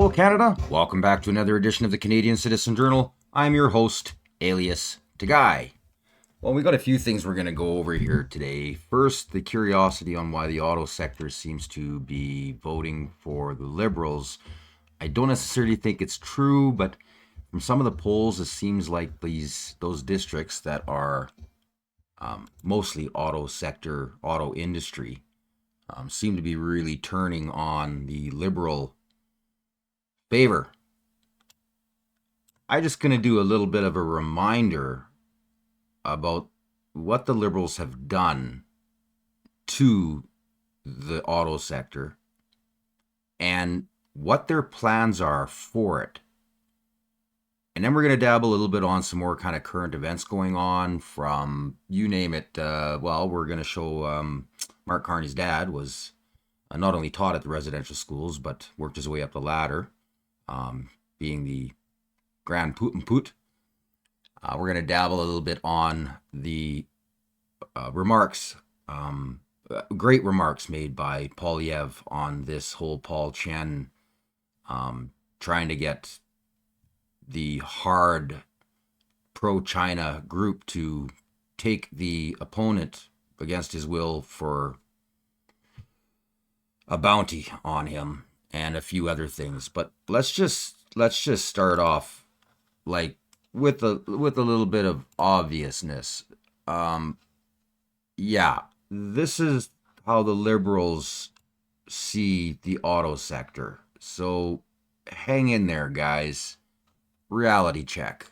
Hello, Canada. Welcome back to another edition of the Canadian Citizen Journal. I'm your host, alias Tagai. Well, we got a few things we're going to go over here today. First, the curiosity on why the auto sector seems to be voting for the Liberals. I don't necessarily think it's true, but from some of the polls, it seems like those districts that are mostly auto sector, auto industry, seem to be really turning on the Liberal favor. I'm just going to do a little bit of a reminder about what the Liberals have done to the auto sector and what their plans are for it. And then we're going to dabble a little bit on some more kind of current events going on from, you name it. We're going to show Mark Carneys' dad was not only taught at the residential schools, but worked his way up the ladder, being the Grand Poot. We're going to dabble a little bit on the remarks, great remarks made by Poilievre on this whole Paul Chen trying to get the hard pro-China group to take the opponent against his will for a bounty on him and a few other things. But let's just start off like with a little bit of obviousness. This is how the Liberals see the auto sector. So hang in there, guys. Reality check.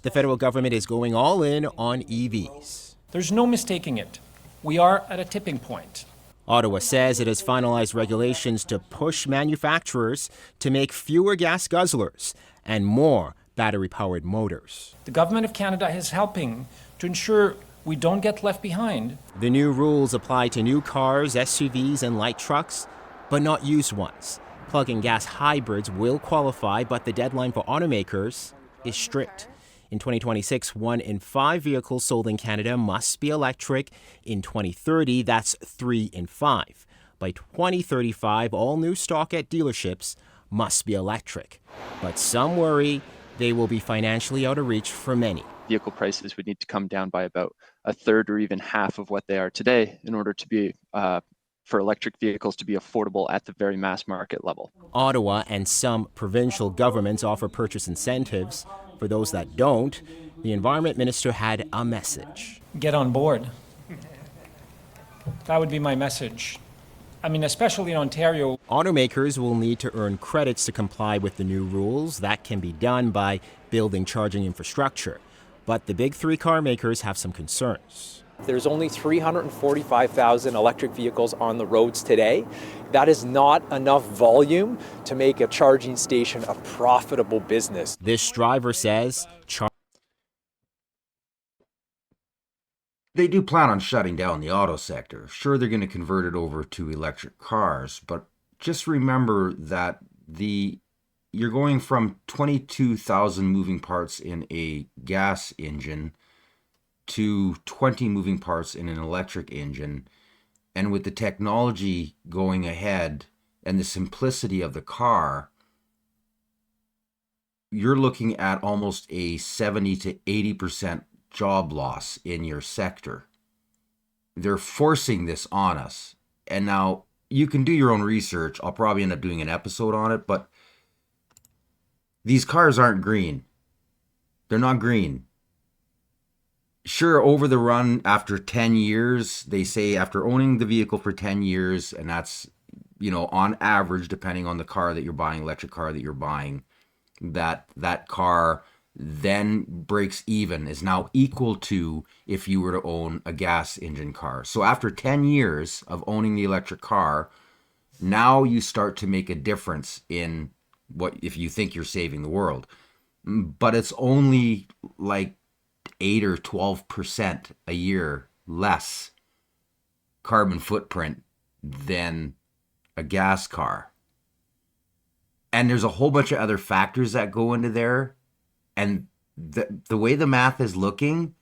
The federal government is going all in on EVs. There's no mistaking it. We are at a tipping point. Ottawa says it has finalized regulations to push manufacturers to make fewer gas guzzlers and more battery-powered motors. The Government of Canada is helping to ensure we don't get left behind. The new rules apply to new cars, SUVs, and light trucks, but not used ones. Plug-in gas hybrids will qualify, but the deadline for automakers is strict. In 2026, 1 in 5 vehicles sold in Canada must be electric. In 2030, that's 3 in 5. By 2035, all new stock at dealerships must be electric. But some worry they will be financially out of reach for many. Vehicle prices would need to come down by about a third or even half of what they are today in order to be for electric vehicles to be affordable at the very mass market level. Ottawa and some provincial governments offer purchase incentives. For those that don't, the Environment Minister had a message. Get on board. That would be my message. I mean, especially in Ontario. Automakers will need to earn credits to comply with the new rules. That can be done by building charging infrastructure. But the big three car makers have some concerns. There's only 345,000 electric vehicles on the roads today. That is not enough volume to make a charging station a profitable business. This driver says They do plan on shutting down the auto sector. Sure, they're going to convert it over to electric cars, but just remember that you're going from 22,000 moving parts in a gas engine to 20 moving parts in an electric engine. And with the technology going ahead and the simplicity of the car, you're looking at almost a 70 to 80% job loss in your sector. They're forcing this on us. And now you can do your own research. I'll probably end up doing an episode on it, but these cars aren't green. They're not green. Sure, over the run, after 10 years, they say after owning the vehicle for 10 years, and that's, on average, depending on the car that you're buying, electric car that you're buying, that car then breaks even, is now equal to if you were to own a gas engine car. So after 10 years of owning the electric car, now you start to make a difference in what if you think you're saving the world. But it's only like 8 or 12% a year less carbon footprint than a gas car. And there's a whole bunch of other factors that go into there. And the way the math is looking,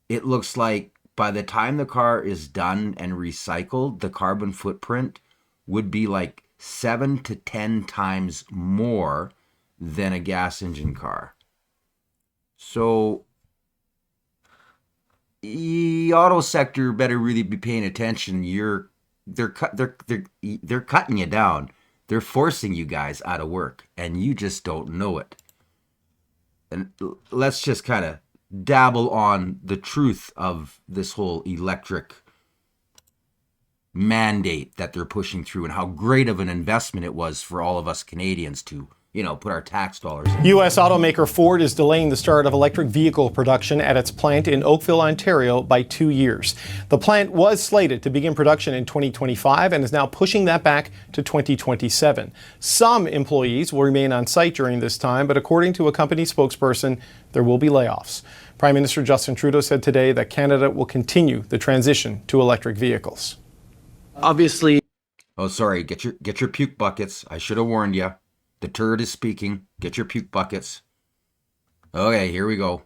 it looks like by the time the car is done and recycled, the carbon footprint would be like 7 to 10 times more than a gas engine car. So the auto sector better really be paying attention. They're cutting you down. They're forcing you guys out of work, and you just don't know it. And let's just kind of dabble on the truth of this whole electric mandate that they're pushing through, and how great of an investment it was for all of us Canadians to, put our tax dollars in. U.S. automaker Ford is delaying the start of electric vehicle production at its plant in Oakville, Ontario by 2 years. The plant was slated to begin production in 2025 and is now pushing that back to 2027. Some employees will remain on site during this time, but according to a company spokesperson, there will be layoffs. Prime Minister Justin Trudeau said today that Canada will continue the transition to electric vehicles. Obviously. Oh, sorry. Get your puke buckets. I should have warned you. The turd is speaking. Get your puke buckets. Okay, here we go.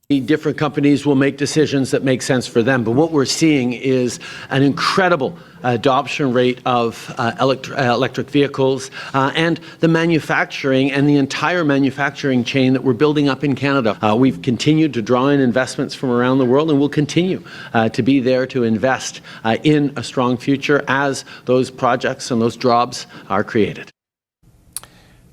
Different companies will make decisions that make sense for them. But what we're seeing is an incredible adoption rate of electric vehicles and the manufacturing and the entire manufacturing chain that we're building up in Canada. We've continued to draw in investments from around the world, and we'll continue to be there to invest in a strong future as those projects and those jobs are created.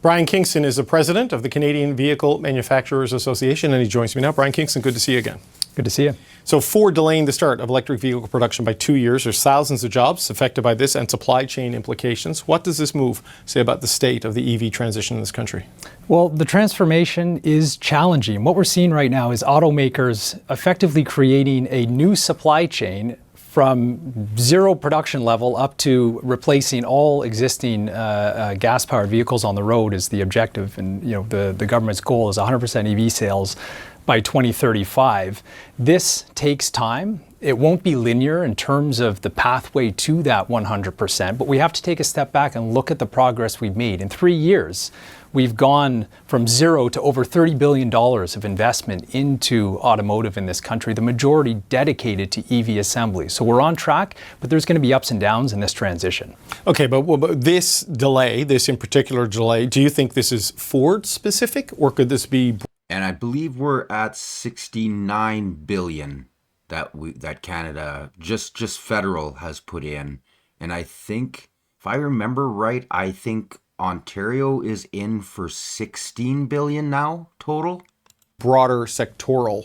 Brian Kingston is the president of the Canadian Vehicle Manufacturers Association, and he joins me now. Brian Kingston, good to see you again. Good to see you. So Ford delaying the start of electric vehicle production by 2 years. There's thousands of jobs affected by this and supply chain implications. What does this move say about the state of the EV transition in this country? Well, the transformation is challenging. What we're seeing right now is automakers effectively creating a new supply chain from zero production level up to replacing all existing gas-powered vehicles on the road is the objective. And the government's goal is 100% EV sales by 2035. This takes time. It won't be linear in terms of the pathway to that 100%, but we have to take a step back and look at the progress we've made. In 3 years, we've gone from zero to over $30 billion of investment into automotive in this country, the majority dedicated to EV assembly. So we're on track, but there's going to be ups and downs in this transition. Okay, but this delay, this in particular delay, do you think this is Ford specific, or could this be? And I believe we're at 69 billion that Canada, just federal, has put in. And I think, if I remember right, I think Ontario is in for 16 billion now total. Broader sectoral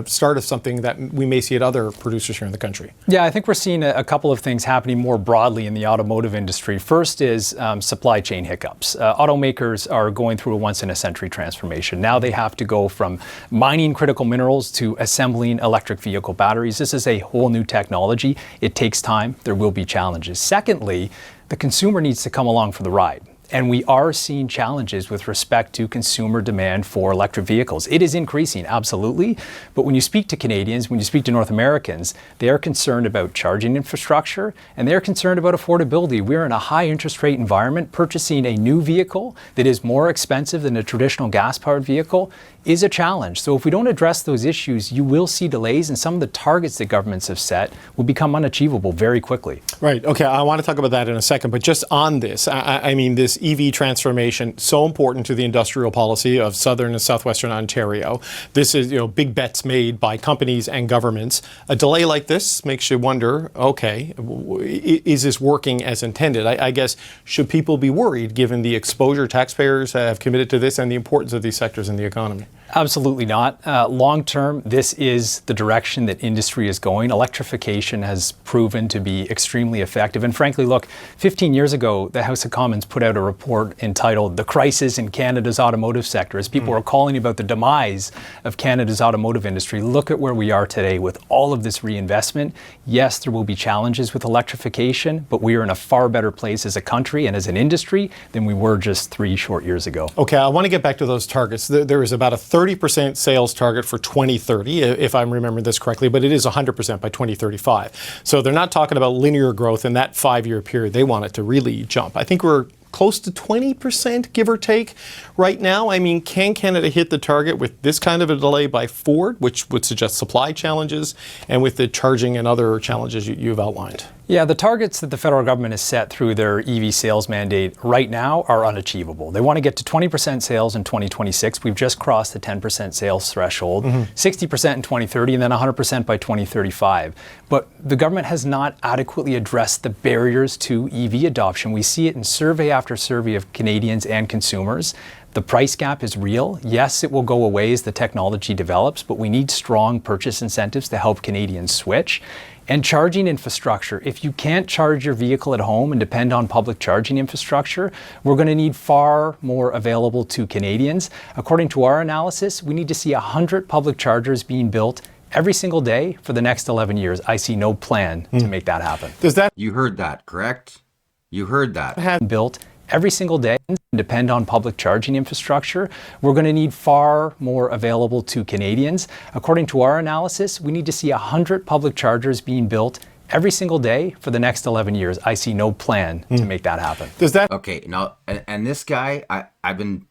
start of something that we may see at other producers here in the country. Yeah, I think we're seeing a couple of things happening more broadly in the automotive industry. First is supply chain hiccups. Automakers are going through a once-in-a-century transformation. Now they have to go from mining critical minerals to assembling electric vehicle batteries. This is a whole new technology. It takes time. There will be challenges. Secondly, the consumer needs to come along for the ride. And we are seeing challenges with respect to consumer demand for electric vehicles. It is increasing, absolutely. But when you speak to Canadians, when you speak to North Americans, they are concerned about charging infrastructure and they're concerned about affordability. We're in a high interest rate environment. Purchasing a new vehicle that is more expensive than a traditional gas-powered vehicle is a challenge. So if we don't address those issues, you will see delays, and some of the targets that governments have set will become unachievable very quickly. Right. Okay, I want to talk about that in a second, but just on this, I mean, this EV transformation, so important to the industrial policy of southern and southwestern Ontario. This is, big bets made by companies and governments. A delay like this makes you wonder, okay, is this working as intended? I guess, should people be worried given the exposure taxpayers have committed to this and the importance of these sectors in the economy? Absolutely not. Long term, this is the direction that industry is going. Electrification has proven to be extremely effective. And frankly, look, 15 years ago, the House of Commons put out a report entitled "The Crisis in Canada's Automotive Sector." As people were calling about the demise of Canada's automotive industry, look at where we are today with all of this reinvestment. Yes, there will be challenges with electrification, but we are in a far better place as a country and as an industry than we were just 3 short years ago. Okay, I want to get back to those targets. There is about a 30% sales target for 2030, if I'm remembering this correctly, but it is 100% by 2035. So they're not talking about linear growth in that 5-year period. They want it to really jump. I think we're close to 20%, give or take, right now. I mean, can Canada hit the target with this kind of a delay by Ford, which would suggest supply challenges, and with the charging and other challenges you've outlined? Yeah, the targets that the federal government has set through their EV sales mandate right now are unachievable. They want to get to 20% sales in 2026. We've just crossed the 10% sales threshold, 60% in 2030, and then 100% by 2035. But the government has not adequately addressed the barriers to EV adoption. We see it in survey after survey of Canadians and consumers. The price gap is real. Yes, it will go away as the technology develops, but we need strong purchase incentives to help Canadians switch. And charging infrastructure. If you can't charge your vehicle at home and depend on public charging infrastructure, we're going to need far more available to Canadians. According to our analysis, we need to see 100 public chargers being built every single day for the next 11 years. I see no plan to make that happen. Does that You heard that, correct? You heard that. Built every single day and depend on public charging infrastructure, we're going to need far more available to Canadians. According to our analysis, we need to see 100 public chargers being built every single day for the next 11 years. I see no plan to make that happen. does that Okay, now, and this guy, I've been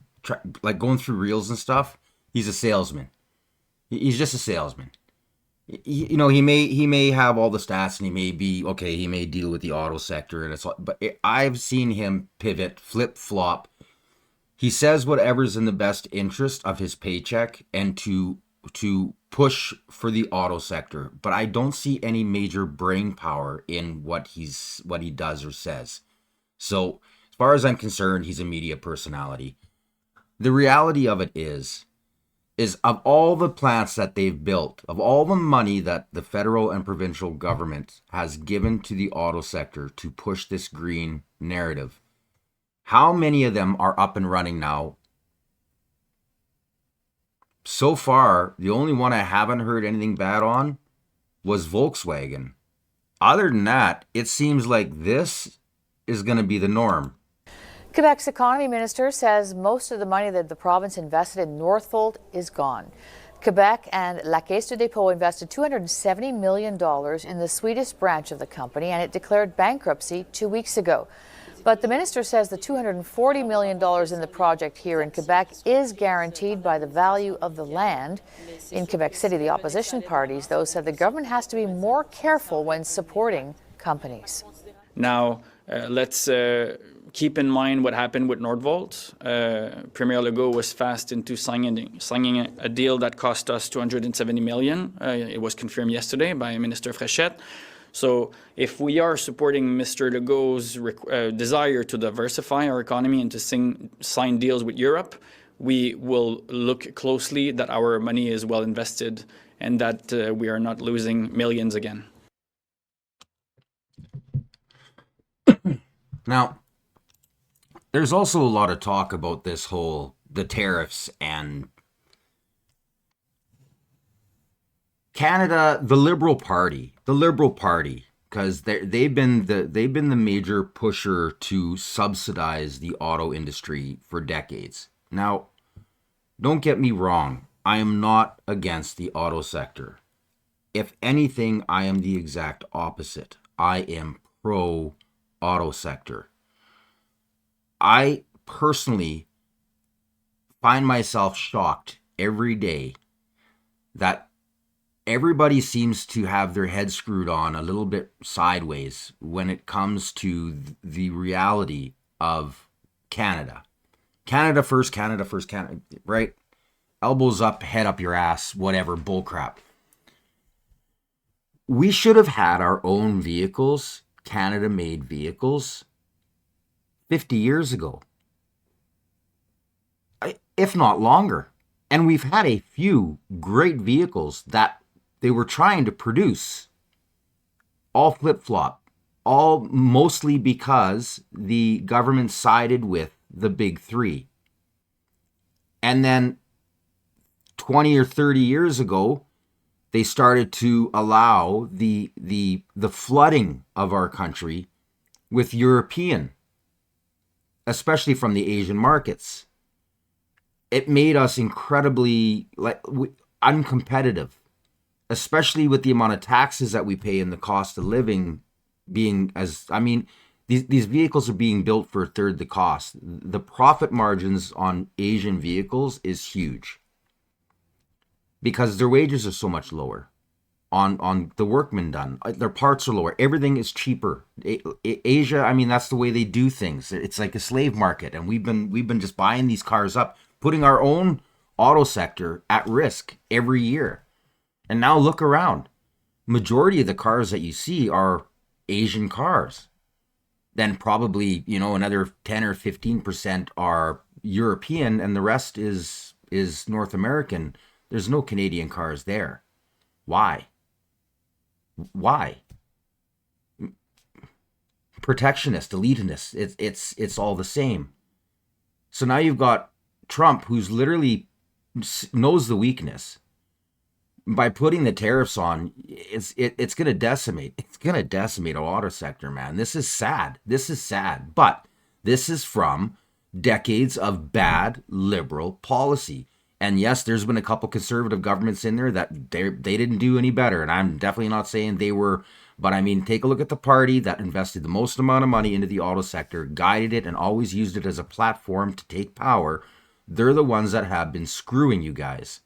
going through reels and stuff. He's a salesman. He's just a salesman. He may have all the stats, and he may deal with the auto sector, and I've seen him pivot, flip flop. He says whatever's in the best interest of his paycheck and to push for the auto sector, but I don't see any major brain power in what he does or says. So as far as I'm concerned, he's a media personality. The reality of it is of all the plants that they've built, of all the money that the federal and provincial government has given to the auto sector to push this green narrative, how many of them are up and running now? So far, the only one I haven't heard anything bad on was Volkswagen. Other than that, it seems like this is going to be the norm. Quebec's economy minister says most of the money that the province invested in Northvolt is gone. Quebec and La Caisse de dépôt invested $270 million in the Swedish branch of the company, and it declared bankruptcy 2 weeks ago. But the minister says the $240 million in the project here in Quebec is guaranteed by the value of the land. In Quebec City, the opposition parties, though, said the government has to be more careful when supporting companies. Now, let's keep in mind what happened with Northvolt. Premier Legault was fast into signing a deal that cost us $270 million. It was confirmed yesterday by Minister Fréchette. So if we are supporting Mr. Legault's desire to diversify our economy and to sign deals with Europe, we will look closely that our money is well invested and that we are not losing millions again. Now, there's also a lot of talk about the tariffs and Canada, the Liberal Party, because they've been the major pusher to subsidize the auto industry for decades. Now, don't get me wrong, I am not against the auto sector. If anything, I am the exact opposite. I am pro auto sector. I personally find myself shocked every day that everybody seems to have their head screwed on a little bit sideways when it comes to the reality of Canada. Canada first, right? Elbows up, head up your ass, whatever, bullcrap. We should have had our own vehicles, Canada-made vehicles, 50 years ago, if not longer. And we've had a few great vehicles that they were trying to produce, all flip-flop, all mostly because the government sided with the big three. And then 20 or 30 years ago, they started to allow the flooding of our country with European, especially from the Asian markets. It made us incredibly uncompetitive, especially with the amount of taxes that we pay and the cost of living being these vehicles are being built for a third the cost. The profit margins on Asian vehicles is huge because their wages are so much lower. on the workmen done. Their parts are lower. Everything is cheaper. Asia, I mean, that's the way they do things. It's like a slave market, and we've been just buying these cars up, putting our own auto sector at risk every year. And now look around. Majority of the cars that you see are Asian cars. Then probably, another 10 or 15% are European, and the rest is North American. There's no Canadian cars there. Why? Protectionist, elitist. It's all the same. So now you've got Trump, who's literally knows the weakness. By putting the tariffs on, it's going to decimate. It's going to decimate the auto sector, man. This is sad. But this is from decades of bad liberal policy. And yes, there's been a couple conservative governments in there that they didn't do any better. And I'm definitely not saying they were, but I mean, take a look at the party that invested the most amount of money into the auto sector, guided it, and always used it as a platform to take power. They're the ones that have been screwing you guys.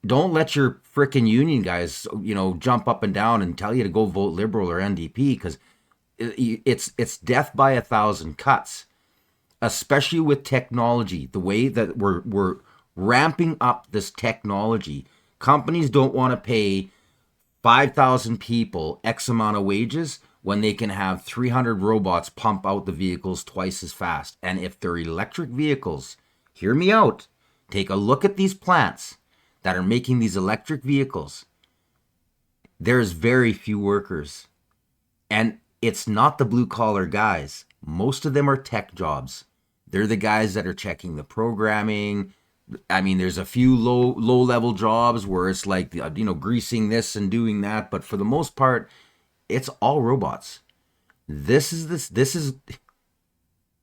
Don't let your frickin' union guys, jump up and down and tell you to go vote Liberal or NDP, because it's death by 1,000 cuts, especially with technology. The way that we're ramping up this technology, companies don't want to pay 5,000 people X amount of wages when they can have 300 robots pump out the vehicles twice as fast. And if they're electric vehicles, hear me out. Take a look at these plants that are making these electric vehicles. There's very few workers. And it's not the blue collar guys. Most of them are tech jobs. They're the guys that are checking the programming. I mean, there's a few low level jobs where it's like, greasing this and doing that. But for the most part, it's all robots. This is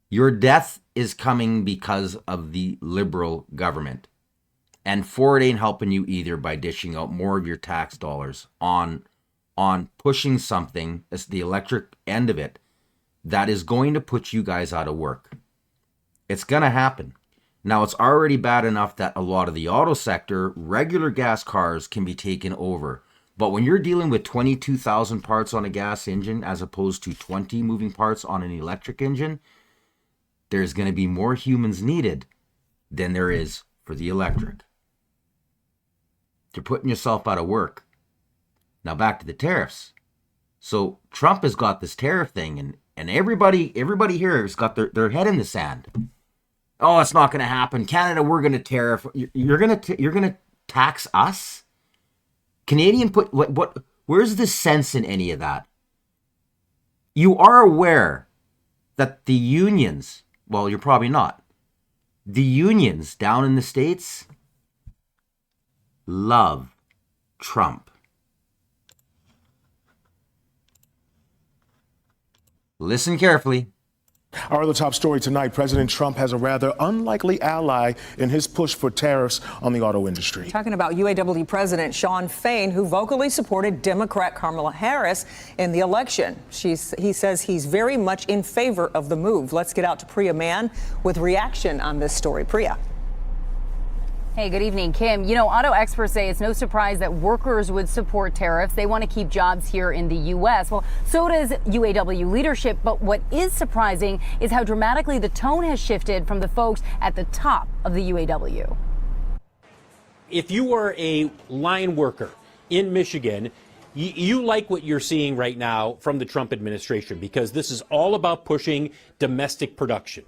your death is coming because of the liberal government. And Ford ain't helping you either by dishing out more of your tax dollars on pushing something, as the electric end of it, that is going to put you guys out of work. It's going to happen. Now, it's already bad enough that a lot of the auto sector, regular gas cars can be taken over. But when you're dealing with 22,000 parts on a gas engine as opposed to 20 moving parts on an electric engine, there's going to be more humans needed than there is for the electric. You're putting yourself out of work. Now back to the tariffs. So Trump has got this tariff thing, and everybody here has got their head in the sand. Oh, it's not going to happen. Canada, we're going to tariff. You're going to tax us? Canadian what? Where's the sense in any of that? You are aware that the unions, well, you're probably not. The unions down in the States love Trump. Listen carefully. Our other top story tonight, President Trump has a rather unlikely ally in his push for tariffs on the auto industry. Talking about UAW President Shawn Fain, who vocally supported Democrat Kamala Harris in the election. He says he's very much in favor of the move. Let's get out to Priya Mann with reaction on this story. Priya. Hey, good evening, Kim. Auto experts say it's no surprise that workers would support tariffs. They want to keep jobs here in the U.S. Well, so does UAW leadership. But what is surprising is how dramatically the tone has shifted from the folks at the top of the UAW. If you are a line worker in Michigan, you like what you're seeing right now from the Trump administration, because this is all about pushing domestic production.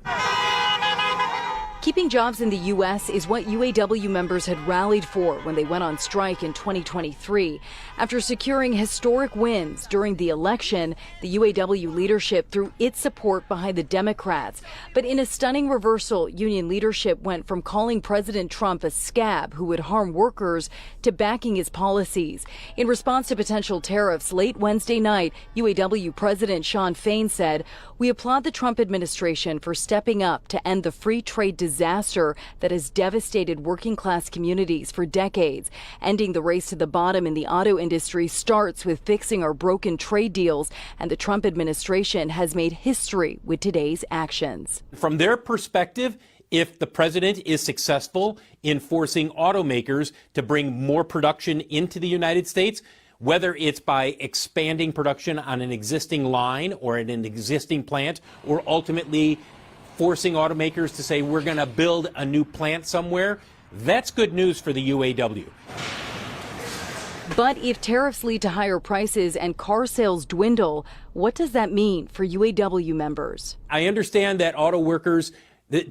Keeping jobs in the U.S. is what UAW members had rallied for when they went on strike in 2023. After securing historic wins during the election, the UAW leadership threw its support behind the Democrats. But in a stunning reversal, union leadership went from calling President Trump a scab who would harm workers to backing his policies. In response to potential tariffs late Wednesday night, UAW President Shawn Fain said, "We applaud the Trump administration for stepping up to end the free trade disaster that has devastated working class communities for decades. Ending the race to the bottom in the auto industry starts with fixing our broken trade deals, and the Trump administration has made history with today's actions." From their perspective, if the president is successful in forcing automakers to bring more production into the United States, whether it's by expanding production on an existing line or at an existing plant, or ultimately forcing automakers to say, we're going to build a new plant somewhere, that's good news for the UAW. But if tariffs lead to higher prices and car sales dwindle, what does that mean for UAW members? I understand that auto workers,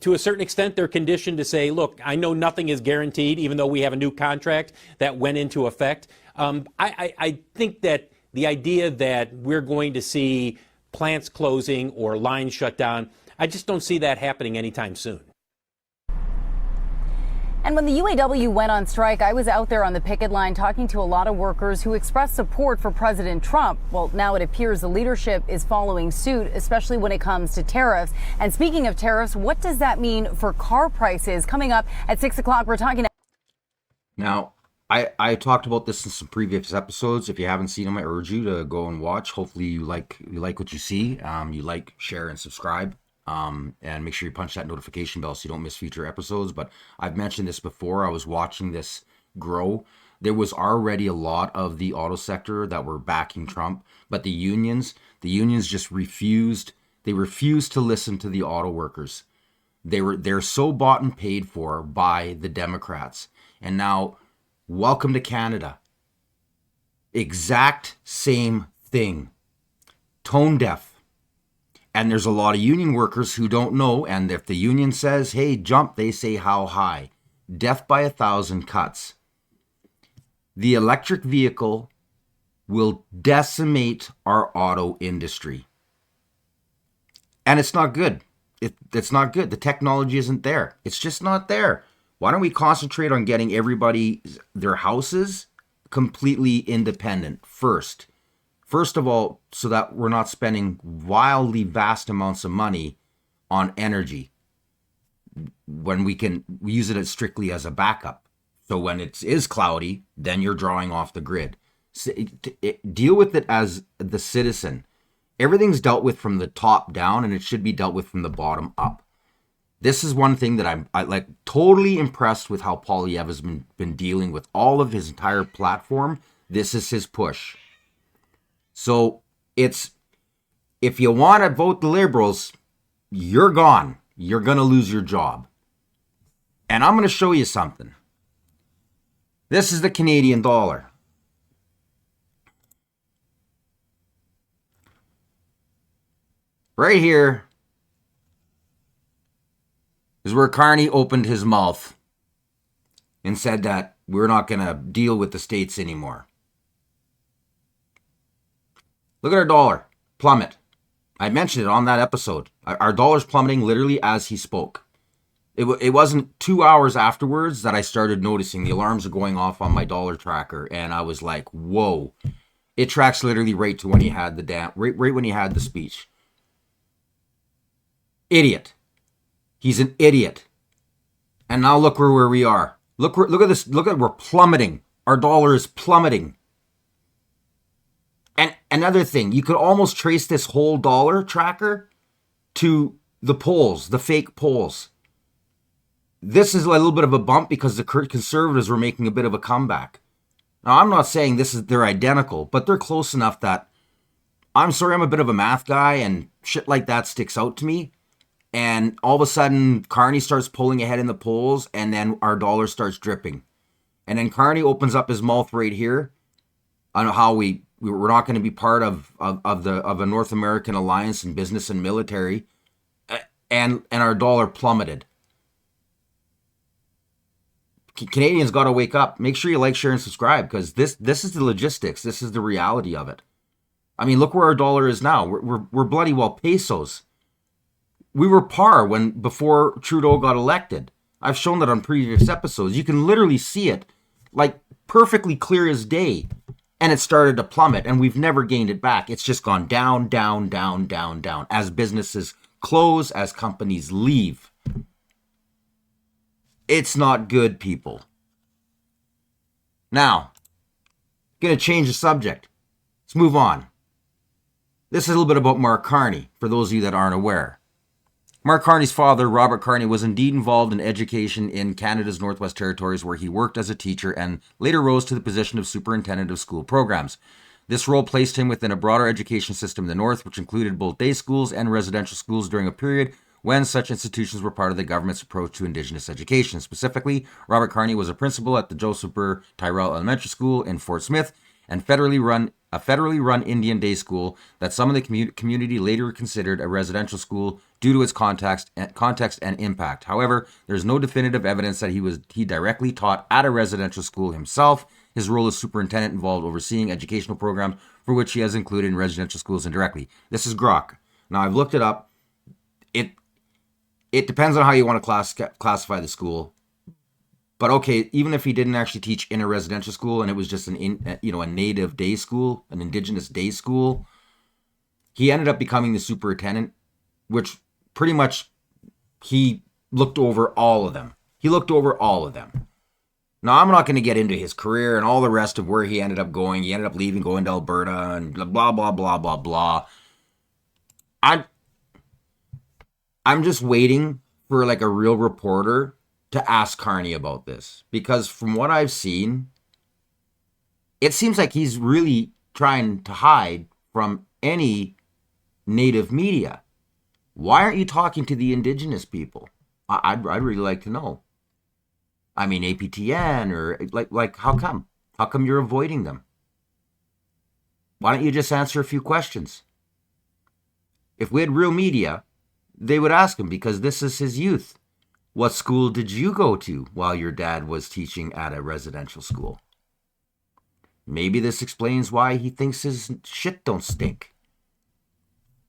to a certain extent, they're conditioned to say, look, I know nothing is guaranteed, even though we have a new contract that went into effect. I think that the idea that we're going to see plants closing or lines shut down, I just don't see that happening anytime soon. And when the UAW went on strike, I was out there on the picket line talking to a lot of workers who expressed support for President Trump. Well, now it appears the leadership is following suit, especially when it comes to tariffs. And speaking of tariffs, what does that mean for car prices? Coming up at 6 o'clock, we're talking. Now, I talked about this in some previous episodes. If you haven't seen them, I urge you to go and watch. Hopefully you like what you see. You like, share, and subscribe. And make sure you punch that notification bell so you don't miss future episodes. But I've mentioned this before. I was watching this grow. There was already a lot of the auto sector that were backing Trump, but the unions just refused. They refused to listen to the auto workers. They're so bought and paid for by the Democrats. And now, welcome to Canada. Exact same thing. Tone deaf. And there's a lot of union workers who don't know. And if the union says, hey, jump, they say how high. Death by 1,000 cuts. The electric vehicle will decimate our auto industry. And it's not good. It's not good. The technology isn't there. It's just not there. Why don't we concentrate on getting everybody, their houses, completely independent first? First of all, so that we're not spending wildly vast amounts of money on energy when we can use it strictly as a backup. So when it is cloudy, then you're drawing off the grid. Deal with it as the citizen. Everything's dealt with from the top down, and it should be dealt with from the bottom up. This is one thing that I'm like totally impressed with how Poilievre has been dealing with all of his entire platform. This is his push. So it's, if you want to vote the Liberals, you're gone. You're going to lose your job. And I'm going to show you something. This is the Canadian dollar. Right here is where Carney opened his mouth and said that we're not going to deal with the states anymore. Look at our dollar plummet. I mentioned it on that episode. Our dollar's plummeting literally as he spoke. It wasn't 2 hours afterwards that I started noticing the alarms are going off on my dollar tracker, and I was like, "Whoa!" It tracks literally right to when he had the right when he had the speech. Idiot. He's an idiot. And now look where we are. Look at this. We're plummeting. Our dollar is plummeting. And another thing, you could almost trace this whole dollar tracker to the polls, the fake polls. This is a little bit of a bump because the Conservatives were making a bit of a comeback. Now, I'm not saying they're identical, but they're close enough that, I'm sorry, I'm a bit of a math guy and shit like that sticks out to me. And all of a sudden, Carney starts pulling ahead in the polls, and then our dollar starts dripping. And then Carney opens up his mouth right here on how we're not going to be part of a North American alliance in business and military, and our dollar plummeted. Canadians got to wake up. Make sure you like, share, and subscribe, because this is the logistics. This is the reality of it. I mean, look where our dollar is now. We're bloody well pesos. We were par before Trudeau got elected. I've shown that on previous episodes. You can literally see it, like perfectly clear as day. And it started to plummet, and we've never gained it back. It's just gone down, down, down, down, down, as businesses close, as companies leave. It's not good, people. Now, going to change the subject. Let's move on. This is a little bit about Mark Carney, for those of you that aren't aware. Mark Carney's father, Robert Carney, was indeed involved in education in Canada's Northwest Territories, where he worked as a teacher and later rose to the position of superintendent of school programs. This role placed him within a broader education system in the North, which included both day schools and residential schools during a period when such institutions were part of the government's approach to Indigenous education. Specifically, Robert Carney was a principal at the Joseph Burr Tyrrell Elementary School in Fort Smith and federally run Indian day school that some of the community later considered a residential school due to its context and impact. However, there is no definitive evidence that he directly taught at a residential school himself. His role as superintendent involved overseeing educational programs for which he has included in residential schools indirectly. This is grok. Now, I've looked it up. It depends on how you want to classify the school. But okay, even if he didn't actually teach in a residential school and it was just a native day school, an Indigenous day school, he ended up becoming the superintendent, which pretty much he looked over all of them. Now, I'm not going to get into his career and all the rest of where he ended up going. He ended up going to Alberta and blah, blah, blah, blah, blah. I'm just waiting for like a real reporter to ask Carney about this, because from what I've seen, it seems like he's really trying to hide from any native media. Why aren't you talking to the Indigenous people? I'd really like to know. I mean, APTN or like how come? How come you're avoiding them? Why don't you just answer a few questions? If we had real media, they would ask him, because this is his youth. What school did you go to while your dad was teaching at a residential school? Maybe this explains why he thinks his shit don't stink.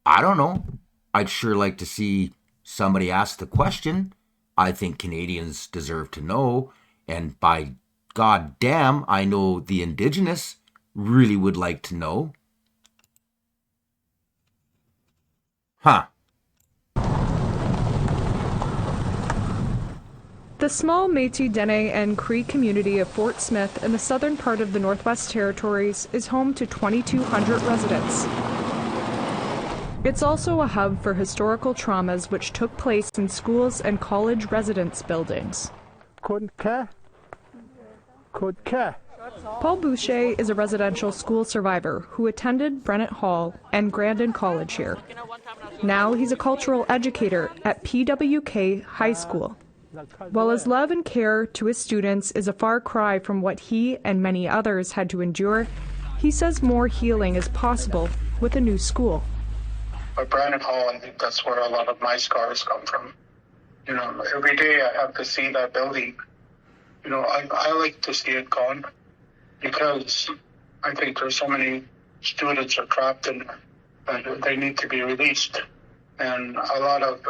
I don't know. I'd sure like to see somebody ask the question. I think Canadians deserve to know. And by God damn, I know the Indigenous really would like to know. Huh. The small Métis Dene and Cree community of Fort Smith in the southern part of the Northwest Territories is home to 2,200 residents. It's also a hub for historical traumas which took place in schools and college residence buildings. Paul Boucher is a residential school survivor who attended Brennett Hall and Grandin College here. Now he's a cultural educator at PWK High School. While his love and care to his students is a far cry from what he and many others had to endure, he says more healing is possible with a new school. At Brandon Hall, I think that's where a lot of my scars come from. You know, every day I have to see that building. You know, I like to see it gone, because I think there's so many students are trapped in there and they need to be released. And a lot of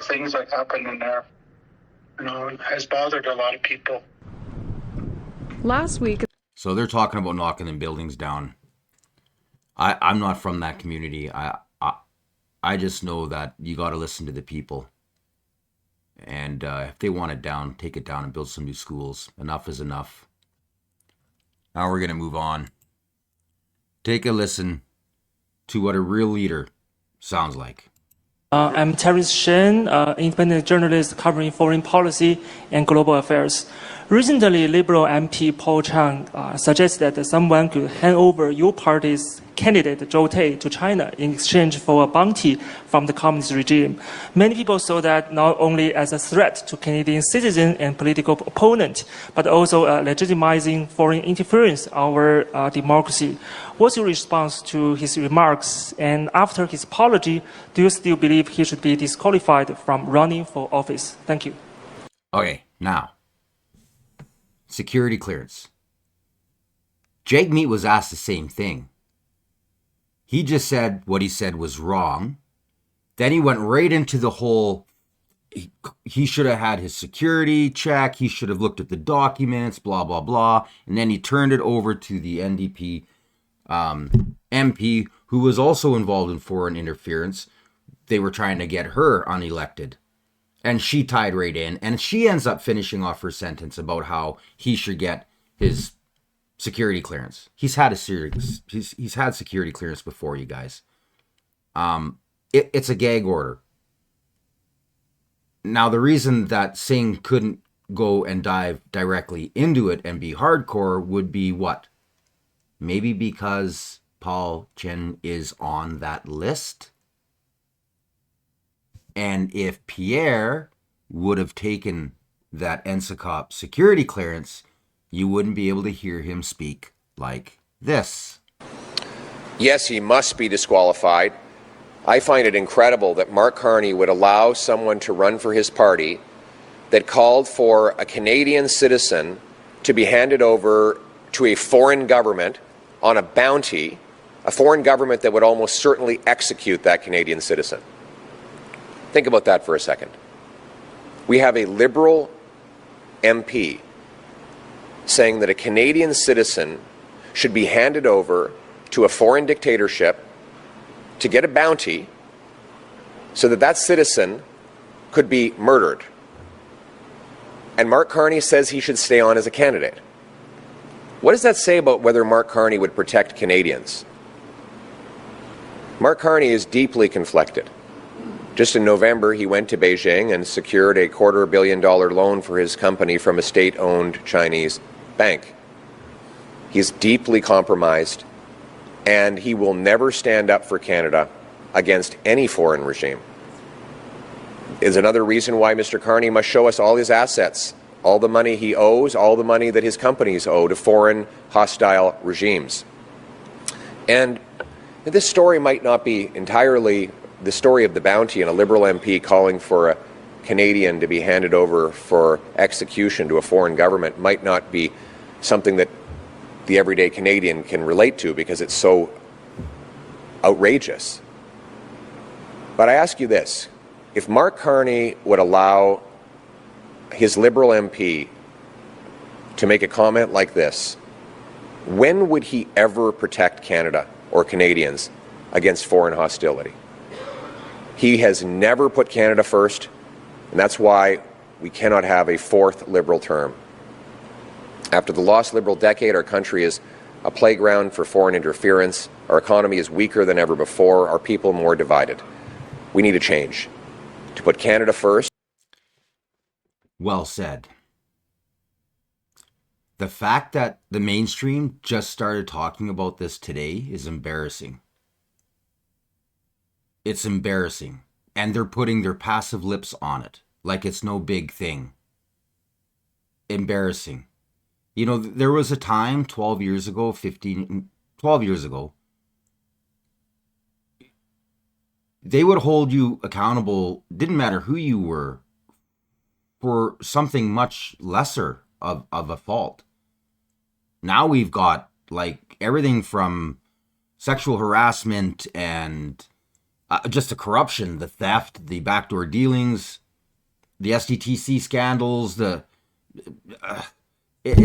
things that happen in there, you know, has bothered a lot of people. Last week. So they're talking about knocking them buildings down. I'm not from that community. I just know that you got to listen to the people. And if they want it down, take it down and build some new schools. Enough is enough. Now we're going to move on. Take a listen to what a real leader sounds like. I'm Terence Shen, independent journalist covering foreign policy and global affairs. Recently, Liberal MP Paul Chang suggested that someone could hand over your party's candidate Zhou Tei to China in exchange for a bounty from the communist regime. Many people saw that not only as a threat to Canadian citizens and political opponent, but also legitimizing foreign interference in our democracy. What's your response to his remarks? And after his apology, do you still believe he should be disqualified from running for office? Thank you. Okay, now, security clearance. Jake Meat was asked the same thing. He just said what he said was wrong. Then he went right into the whole, he should have had his security check, he should have looked at the documents, blah, blah, blah. And then he turned it over to the NDP MP, who was also involved in foreign interference. They were trying to get her unelected. And she tied right in. And she ends up finishing off her sentence about how he should get his security clearance. He's had security clearance before, you guys. It's a gag order. Now, the reason that Singh couldn't go and dive directly into it and be hardcore would be what? Maybe because Paul Chen is on that list? And if Pierre would have taken that NSICOP security clearance, you wouldn't be able to hear him speak like this. Yes, he must be disqualified. I find it incredible that Mark Carney would allow someone to run for his party that called for a Canadian citizen to be handed over to a foreign government on a bounty, a foreign government that would almost certainly execute that Canadian citizen. Think about that for a second. We have a Liberal MP saying that a Canadian citizen should be handed over to a foreign dictatorship to get a bounty so that that citizen could be murdered. And Mark Carney says he should stay on as a candidate. What does that say about whether Mark Carney would protect Canadians? Mark Carney is deeply conflicted. Just in November, he went to Beijing and secured a $250 million loan for his company from a state-owned Chinese bank. He's deeply compromised, and he will never stand up for Canada against any foreign regime. Is another reason why Mr. Carney must show us all his assets, all the money he owes, all the money that his companies owe to foreign hostile regimes. And this story might not be entirely the story of the bounty and a Liberal MP calling for a Canadian to be handed over for execution to a foreign government might not be something that the everyday Canadian can relate to because it's so outrageous. But I ask you this, if Mark Carney would allow his Liberal MP to make a comment like this, when would he ever protect Canada or Canadians against foreign hostility? He has never put Canada first, and that's why we cannot have a fourth Liberal term. After the lost Liberal decade, our country is a playground for foreign interference. Our economy is weaker than ever before, our people more divided. We need a change. To put Canada first. Well said. The fact that the mainstream just started talking about this today is embarrassing. It's embarrassing. And they're putting their passive lips on it, like it's no big thing. Embarrassing. You know, there was a time 12 years ago, 12 years ago, they would hold you accountable, didn't matter who you were, for something much lesser of a fault. Now we've got like everything from sexual harassment and just the corruption, the theft, the backdoor dealings, the SDTC scandals, it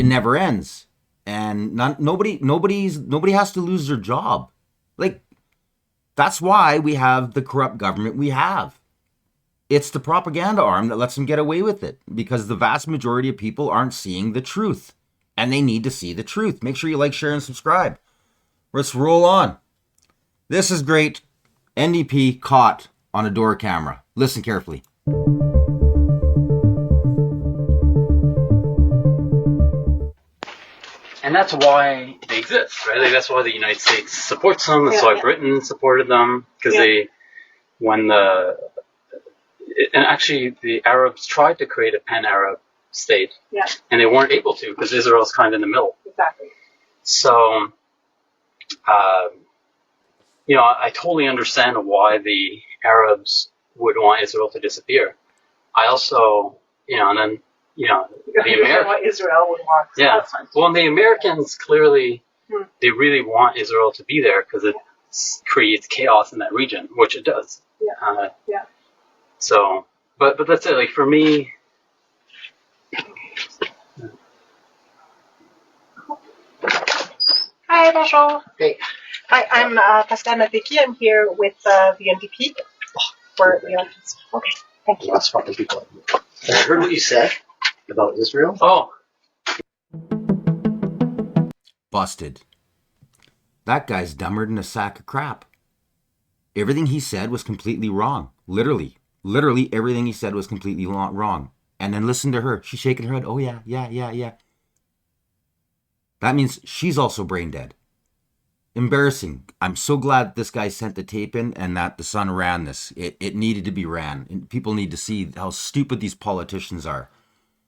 never ends. And nobody has to lose their job. Like, that's why we have the corrupt government we have. It's the propaganda arm that lets them get away with it because the vast majority of people aren't seeing the truth and they need to see the truth. Make sure you like, share, and subscribe. Let's roll on. This is great. NDP caught on a door camera. Listen carefully. And that's why they exist, right? Like that's why the United States supports them. That's why Britain supported them because and actually the Arabs tried to create a pan-Arab state, and they weren't able to because Israel's kind of in the middle. Exactly. So, I totally understand why the Arabs would want Israel to disappear. I also, the Americans. What Israel would want. Yeah. Well, the Americans clearly, they really want Israel to be there because it creates chaos in that region, which it does. Yeah. So, but that's it. Like for me. Hi, bonjour. Hey. Hi, I'm Pascal Mateki. I'm here with the NDP for the elections. Okay, thank you. Lots of fucking people. I heard what you said about Israel. Oh. Busted. That guy's dumber than a sack of crap. Everything he said was completely wrong. Literally. Literally everything he said was completely wrong. And then listen to her. She's shaking her head. Oh, yeah. That means she's also brain dead. Embarrassing. I'm so glad this guy sent the tape in and that the Sun ran this. It needed to be ran. And people need to see how stupid these politicians are.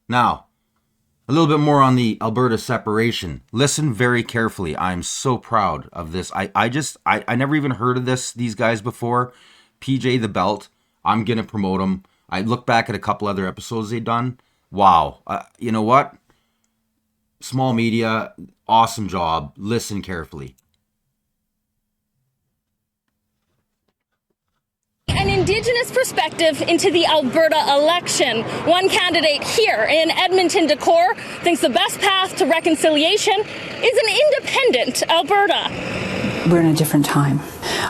Now, a little bit more on the Alberta separation. Listen very carefully. I'm so proud of this. I never even heard of these guys before. PJ the Belt. I'm going to promote them. I look back at a couple other episodes they've done. Wow. You know what? Small media, awesome job. Listen carefully. An Indigenous perspective into the Alberta election. One candidate here in Edmonton Decor thinks the best path to reconciliation is an independent Alberta. We're in a different time.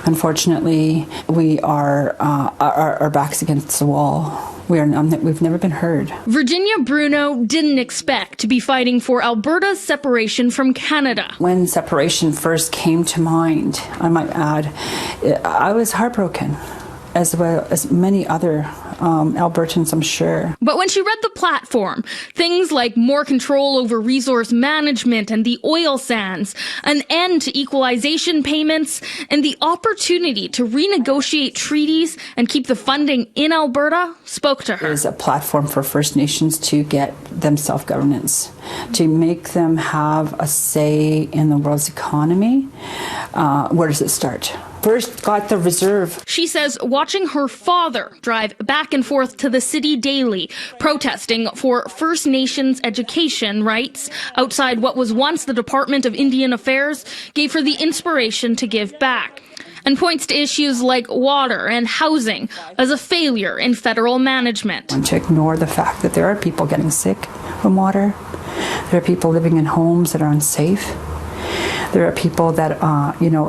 Unfortunately, we are our backs against the wall. We've never been heard. Virginia Bruno didn't expect to be fighting for Alberta's separation from Canada. When separation first came to mind, I might add, I was heartbroken, as well as many other Albertans, I'm sure. But when she read the platform, things like more control over resource management and the oil sands, an end to equalization payments, and the opportunity to renegotiate treaties and keep the funding in Alberta spoke to her. There's a platform for First Nations to get them self-governance, to make them have a say in the world's economy. Where does it start? First got the reserve. She says watching her father drive back and forth to the city daily, protesting for First Nations education rights outside what was once the Department of Indian Affairs gave her the inspiration to give back, and points to issues like water and housing as a failure in federal management. And to ignore the fact that there are people getting sick from water, there are people living in homes that are unsafe. There are people that,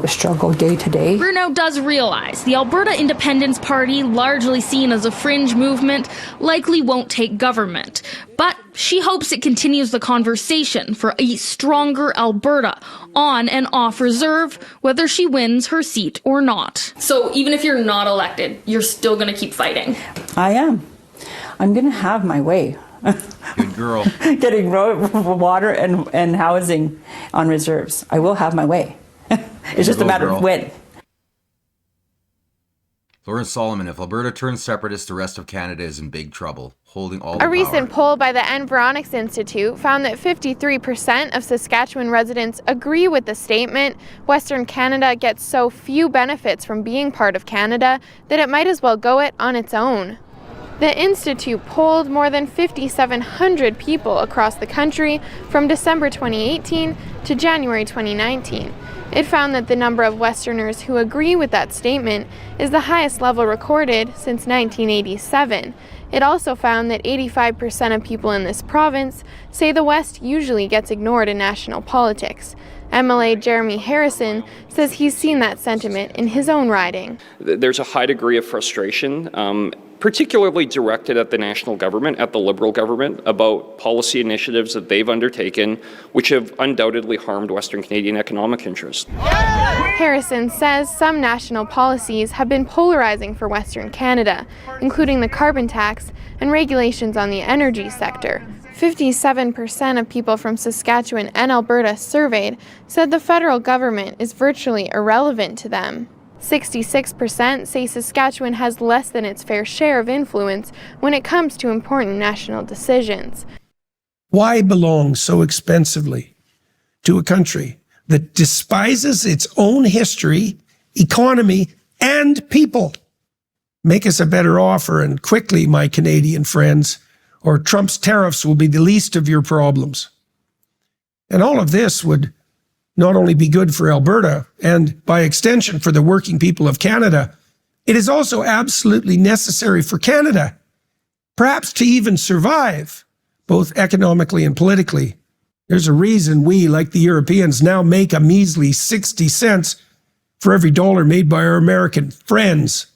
struggle day to day. Bruno does realize the Alberta Independence Party, largely seen as a fringe movement, likely won't take government. But she hopes it continues the conversation for a stronger Alberta on and off reserve, whether she wins her seat or not. So even if you're not elected, you're still going to keep fighting? I am. I'm going to have my way. Good girl. Getting water and housing on reserves. I will have my way. It's just a matter of when. Lawrence Solomon, if Alberta turns separatist, the rest of Canada is in big trouble, holding all the A power. recent poll by the Environics Institute found that 53% of Saskatchewan residents agree with the statement. Western Canada gets so few benefits from being part of Canada that it might as well go it on its own. The Institute polled more than 5,700 people across the country from December 2018 to January 2019. It found that the number of Westerners who agree with that statement is the highest level recorded since 1987. It also found that 85% of people in this province say the West usually gets ignored in national politics. MLA Jeremy Harrison says he's seen that sentiment in his own riding. There's a high degree of frustration, particularly directed at the national government, at the Liberal government, about policy initiatives that they've undertaken, which have undoubtedly harmed Western Canadian economic interests. Harrison says some national policies have been polarizing for Western Canada, including the carbon tax and regulations on the energy sector. 57% of people from Saskatchewan and Alberta surveyed said the federal government is virtually irrelevant to them. 66% say Saskatchewan has less than its fair share of influence when it comes to important national decisions. Why belong so expensively to a country that despises its own history, economy, and people? Make us a better offer, and quickly, my Canadian friends, or Trump's tariffs will be the least of your problems. And all of this would not only be good for Alberta, and by extension for the working people of Canada, it is also absolutely necessary for Canada, perhaps to even survive, both economically and politically. There's a reason we, like the Europeans, now make a measly 60 cents for every dollar made by our American friends.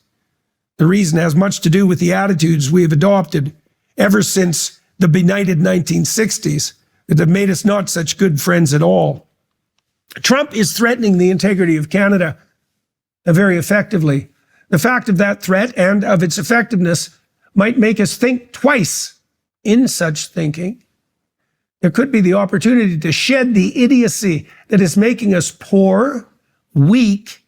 The reason has much to do with the attitudes we have adopted ever since the benighted 1960s that have made us not such good friends at all. Trump is threatening the integrity of Canada very effectively The fact of that threat and of its effectiveness might make us think twice. In such thinking, there could be the opportunity to shed the idiocy that is making us poor, weak,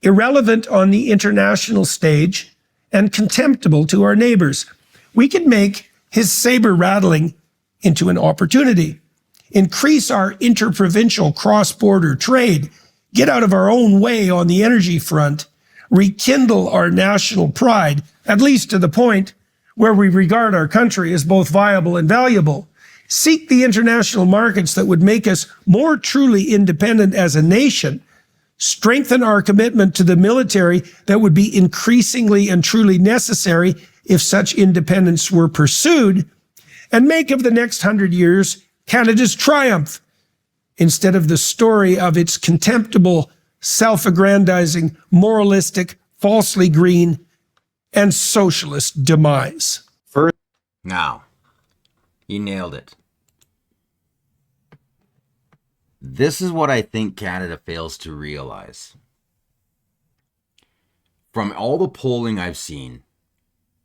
irrelevant on the international stage, and contemptible to our neighbors. We can make his saber rattling into an opportunity, increase our interprovincial cross-border trade, get out of our own way on the energy front, rekindle our national pride, at least to the point where we regard our country as both viable and valuable, seek the international markets that would make us more truly independent as a nation, strengthen our commitment to the military that would be increasingly and truly necessary if such independence were pursued, and make of the next 100 years Canada's triumph instead of the story of its contemptible, self-aggrandizing, moralistic, falsely green, and socialist demise. Now, he nailed it. This is what I think Canada fails to realize. From all the polling I've seen,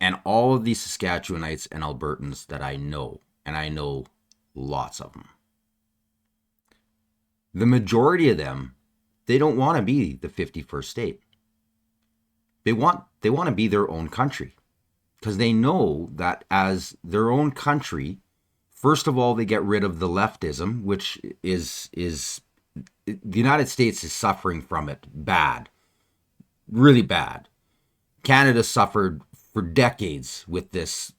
and all of these Saskatchewanites and Albertans that I know, and I know lots of them, the majority of them, they don't want to be the 51st state. They want to be their own country, because they know that as their own country, first of all, they get rid of the leftism, which is the United States is suffering from it bad, really bad. Canada suffered for decades with this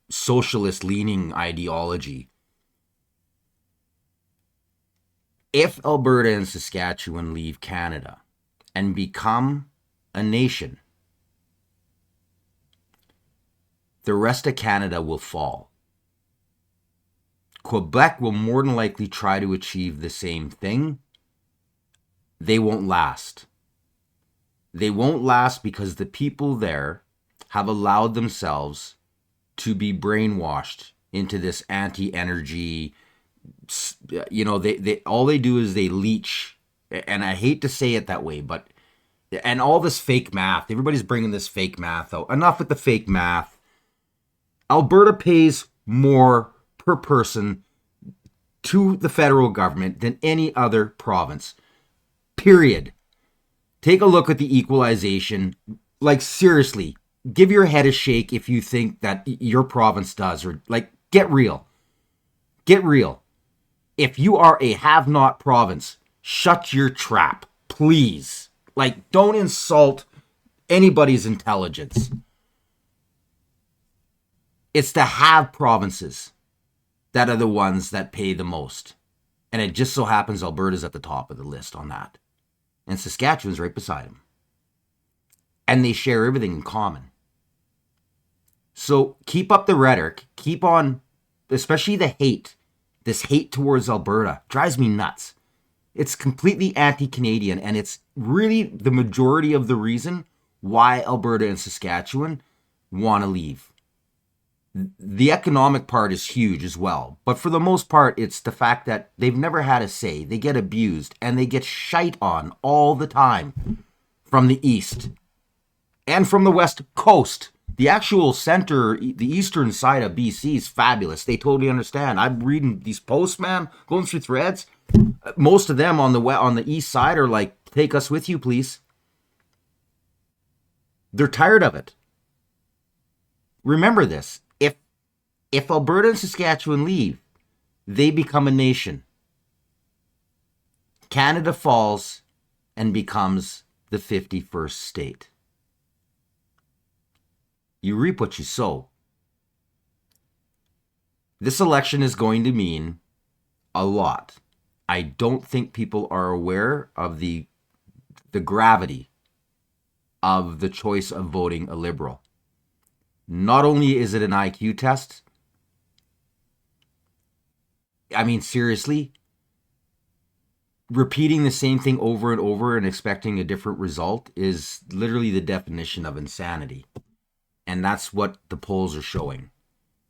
socialist leaning ideology. If Alberta and Saskatchewan leave Canada and become a nation, the rest of Canada will fall. Quebec will more than likely try to achieve the same thing. They won't last. They won't last because the people there have allowed themselves to be brainwashed into this anti-energy, they all they do is they leech, and I hate to say it that way, but, and all this fake math, everybody's bringing this fake math out. Enough with the fake math. Alberta pays more per person to the federal government than any other province. Period. Take a look at the equalization. Like, seriously, give your head a shake if you think that your province does, or like, get real. Get real. If you are a have-not province, shut your trap, please. Like, don't insult anybody's intelligence. It's the have provinces that are the ones that pay the most. And it just so happens Alberta's at the top of the list on that. And Saskatchewan's right beside them. And they share everything in common. So keep up the rhetoric. Keep on, especially the hate. This hate towards Alberta drives me nuts. It's completely anti-Canadian, and it's really the majority of the reason why Alberta and Saskatchewan want to leave. The economic part is huge as well, but for the most part, it's the fact that they've never had a say. They get abused, and they get shite on all the time from the east and from the west coast. The actual center, the eastern side of BC is fabulous. They totally understand. I'm reading these posts, man, going through threads. Most of them on the east side are like, take us with you, please. They're tired of it. Remember this. If Alberta and Saskatchewan leave, they become a nation. Canada falls and becomes the 51st state. You reap what you sow. This election is going to mean a lot. I don't think people are aware of the gravity of the choice of voting a Liberal. Not only is it an IQ test, I mean, seriously, repeating the same thing over and over and expecting a different result is literally the definition of insanity. And that's what the polls are showing.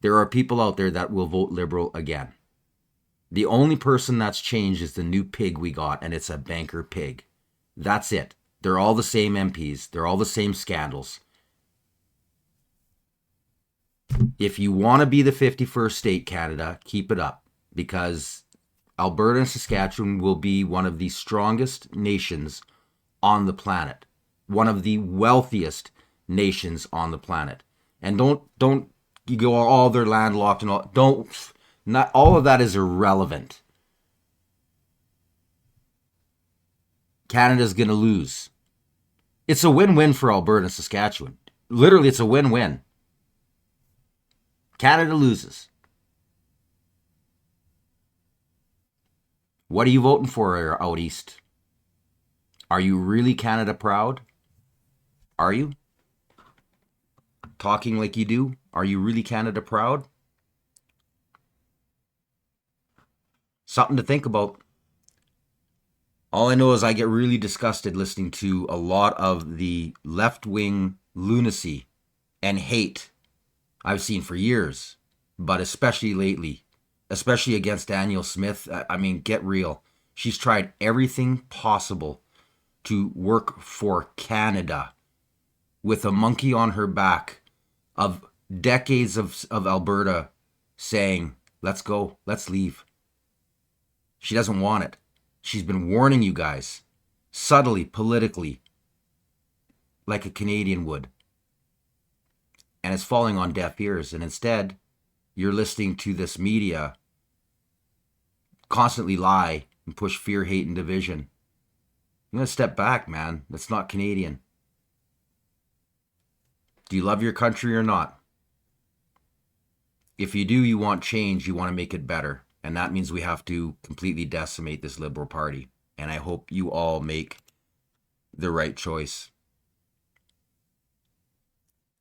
There are people out there that will vote Liberal again. The only person that's changed is the new pig we got, and it's a banker pig. That's it. They're all the same MPs. They're all the same scandals. If you want to be the 51st state, Canada, keep it up, because Alberta and Saskatchewan will be one of the strongest nations on the planet, one of the wealthiest nations on the planet. And don't you go all they're landlocked and all. Not all of that is irrelevant. Canada's going to lose. It's a win-win for Alberta and Saskatchewan. Literally, it's a win-win. Canada loses. What are you voting for out east? Are you really Canada proud? Are you? Talking like you do? Are you really Canada proud? Something to think about. All I know is I get really disgusted listening to a lot of the left-wing lunacy and hate I've seen for years, but especially lately, especially against Danielle Smith. I mean, get real. She's tried everything possible to work for Canada with a monkey on her back of decades of Alberta saying, let's go, let's leave. She doesn't want it. She's been warning you guys, subtly, politically, like a Canadian would. And it's falling on deaf ears. And instead, you're listening to this media constantly lie and push fear, hate, and division. You gotta step back, man. That's not Canadian. Do you love your country or not? If you do, you want change, you want to make it better. And that means we have to completely decimate this Liberal Party. And I hope you all make the right choice.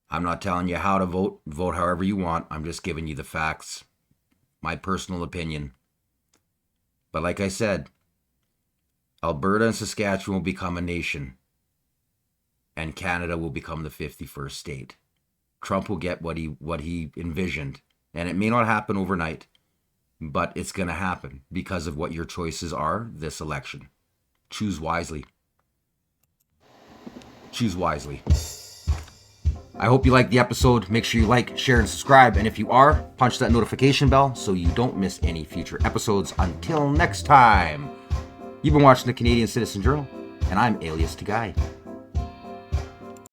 I'm not telling you how to vote. Vote however you want. I'm just giving you the facts. My personal opinion. But like I said, Alberta and Saskatchewan will become a nation. And Canada will become the 51st state. Trump will get what he envisioned. And it may not happen overnight, but it's going to happen because of what your choices are this election. Choose wisely. Choose wisely. I hope you liked the episode. Make sure you like, share, and subscribe. And if you are, punch that notification bell so you don't miss any future episodes. Until next time, you've been watching the Canadian Citizen Journal, and I'm Alias Tagay.